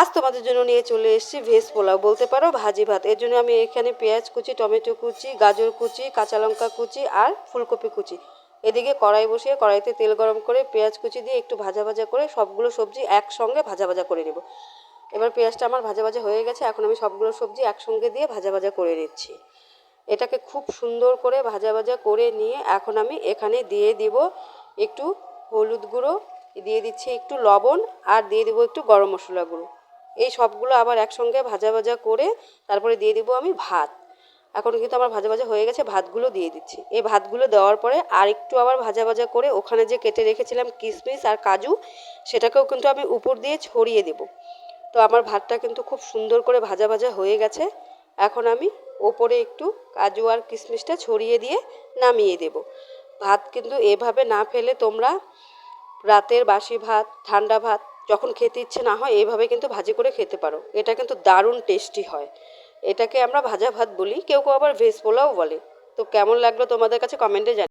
আজ তোমাদের জন্য নিয়ে চলে এসেছি ভেজ পোলাও, বলতে পারো ভাজি ভাত। এর জন্য আমি এখানে পেঁয়াজ কুচি, টমেটো কুচি, গাজর কুচি, কাঁচা লঙ্কা কুচি আর ফুলকপি কুচি। এদিকে কড়াই বসিয়ে কড়াইতে তেল গরম করে পেঁয়াজ কুচি দিয়ে একটু ভাজা ভাজা করে সবগুলো সবজি একসঙ্গে ভাজা ভাজা করে নেব। এবার পেঁয়াজটা আমার ভাজা ভাজা হয়ে গেছে, এখন আমি সবগুলো সবজি একসঙ্গে দিয়ে ভাজা ভাজা করে নিচ্ছি। এটাকে খুব সুন্দর করে ভাজা ভাজা করে নিয়ে এখন আমি এখানে দিয়ে দিব একটু হলুদ গুঁড়ো, দিয়ে দিচ্ছি একটু লবণ, আর দিয়ে দেবো একটু গরম মশলা গুঁড়ো। এই সবগুলো আবার একসঙ্গে ভাজা ভাজা করে তারপরে দিয়ে দেবো আমি ভাত। এখন কিন্তু আমার ভাজা ভাজা হয়ে গেছে, ভাতগুলো দিয়ে দিচ্ছি। এই ভাতগুলো দেওয়ার পরে আর একটু আবার ভাজা ভাজা করে ওখানে যে কেটে রেখেছিলাম কিশমিশ আর কাজু, সেটাকেও কিন্তু আমি উপর দিয়ে ছড়িয়ে দেব। তো আমার ভাতটা কিন্তু খুব সুন্দর করে ভাজা ভাজা হয়ে গেছে। এখন আমি ওপরে একটু কাজু আর কিশমিশটা ছড়িয়ে দিয়ে নামিয়ে দেব। ভাত কিন্তু এভাবে না ফেলে তোমরা রাতের বাসি ভাত, ঠান্ডা ভাত যখন খেতে ইচ্ছে না হয় এইভাবে কিন্তু ভাজি করে খেতে পারো। এটা কিন্তু দারুণ টেস্টি হয়। এটাকে আমরা ভাজা ভাত বলি, কেউ কেউ আবার ভেজ পোলাও বলে। তো কেমন লাগলো তোমাদের কাছে কমেন্টে জানিও।